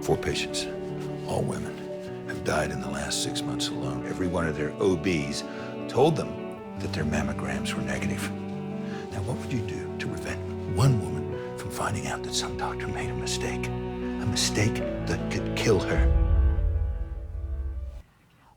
4 patients, all women, have died in the last 6 months alone. Every one of their OBs told them that their mammograms were negative. Now, what would you do to prevent one woman from finding out that some doctor made a mistake that could kill her?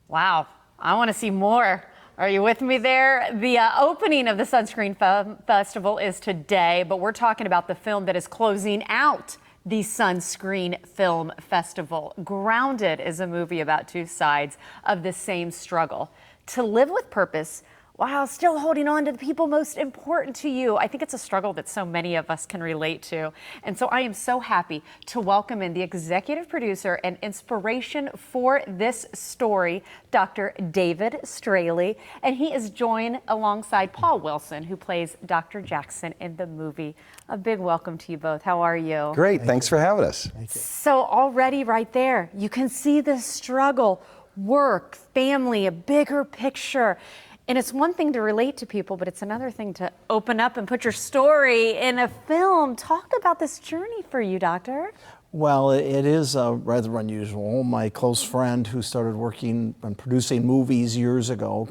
Wow, I want to see more. Are you with me there? The opening of the Sunscreen Film Festival is today, but we're talking about the film that is closing out the Sunscreen Film Festival. Grounded is a movie about 2 sides of the same struggle. To live with purpose while still holding on to the people most important to you. I think it's a struggle that so many of us can relate to. And so I am so happy to welcome in the executive producer and inspiration for this story, Dr. David Strahle. And he is joined alongside Paul Wilson, who plays Dr. Jackson in the movie. A big welcome to you both. How are you? Great, thanks for having us. So already right there, you can see the struggle, work, family, a bigger picture. And it's one thing to relate to people, but it's another thing to open up and put your story in a film. Talk about this journey for you, Doctor. Well, it is rather unusual. My close friend who started working on producing movies years ago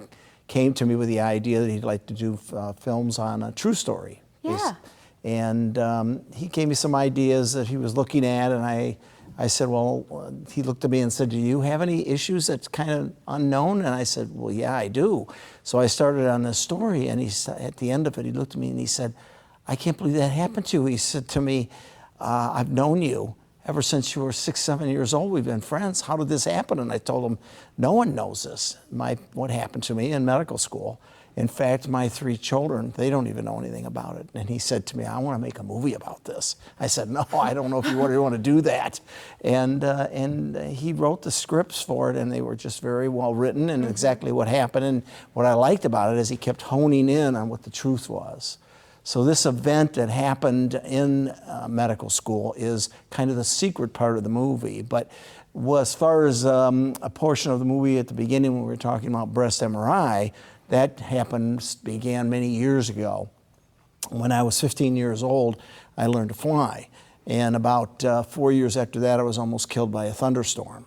came to me with the idea that he'd like to do films on a true story. Yeah. And he gave me some ideas that he was looking at, and I said, well, he looked at me and said, do you have any issues that's kind of unknown? And I said, well, yeah, I do. So I started on this story, and at the end of it, he looked at me and he said, I can't believe that happened to you. He said to me, I've known you ever since you were 6, 7 years old. We've been friends. How did this happen? And I told him, no one knows this, what happened to me in medical school. In fact, my 3 children, they don't even know anything about it. And he said to me, I want to make a movie about this. I said, no, I don't know if you want to do that. And he wrote the scripts for it, and they were just very well written and exactly what happened. And what I liked about it is he kept honing in on what the truth was. So this event that happened in medical school is kind of the secret part of the movie. But as far as a portion of the movie at the beginning when we were talking about breast MRI, that began many years ago. When I was 15 years old, I learned to fly. And about 4 years after that, I was almost killed by a thunderstorm.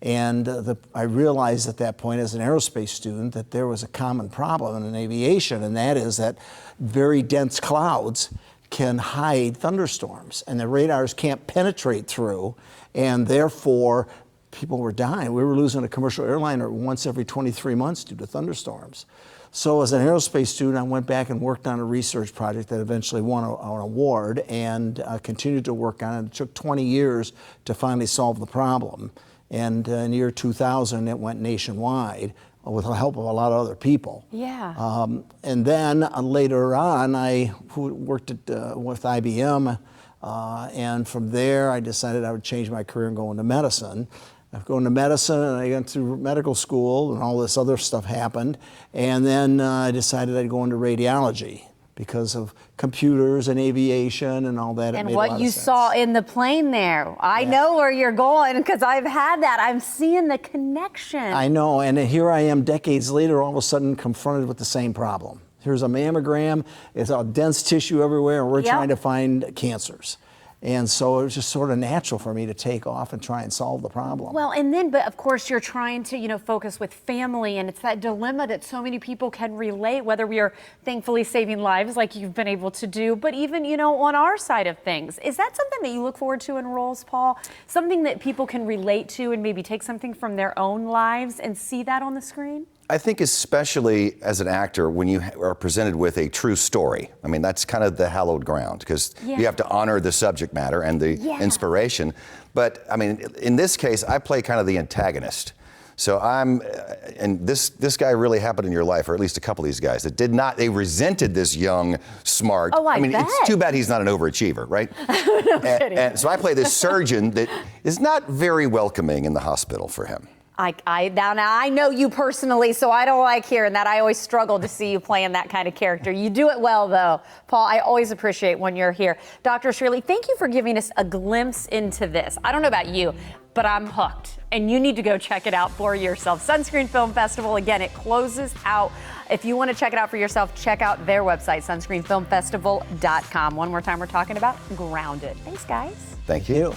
And I realized at that point as an aerospace student that there was a common problem in aviation, and that is that very dense clouds can hide thunderstorms, and the radars can't penetrate through, and therefore people were dying. We were losing a commercial airliner once every 23 months due to thunderstorms. So as an aerospace student, I went back and worked on a research project that eventually won an award, and continued to work on it. It took 20 years to finally solve the problem. And in the year 2000, it went nationwide with the help of a lot of other people. Yeah. And then later on, I worked with IBM, and from there, I decided I would change my career and go into medicine. I've gone to medicine, and I went through medical school, and all this other stuff happened. And then I decided I'd go into radiology because of computers and aviation and all that. And what you saw in the plane there. I know where you're going because I've had that. I'm seeing the connection. I know, and here I am decades later, all of a sudden confronted with the same problem. Here's a mammogram, it's all dense tissue everywhere, and we're trying to find cancers. And so it was just sort of natural for me to take off and try and solve the problem. Well, and then, but of course you're trying to, focus with family, and it's that dilemma that so many people can relate, whether we are thankfully saving lives like you've been able to do, but even, on our side of things. Is that something that you look forward to in roles, Paul? Something that people can relate to and maybe take something from their own lives and see that on the screen? I think especially as an actor, when you are presented with a true story, I mean, that's kind of the hallowed ground, because you have to honor the subject matter and the inspiration. But I mean, in this case, I play kind of the antagonist. So and this guy really happened in your life, or at least a couple of these guys that they resented this young, smart. Oh, I mean, bet. It's too bad he's not an overachiever, right? No kidding. And so I play this surgeon that is not very welcoming in the hospital for him. Now I know you personally, so I don't like hearing that. I always struggle to see you playing that kind of character. You do it well, though. Paul, I always appreciate when you're here. Dr. Strahle, thank you for giving us a glimpse into this. I don't know about you, but I'm hooked, and you need to go check it out for yourself. Sunscreen Film Festival, again, it closes out. If you want to check it out for yourself, check out their website, sunscreenfilmfestival.com. One more time, we're talking about Grounded. Thanks, guys. Thank you.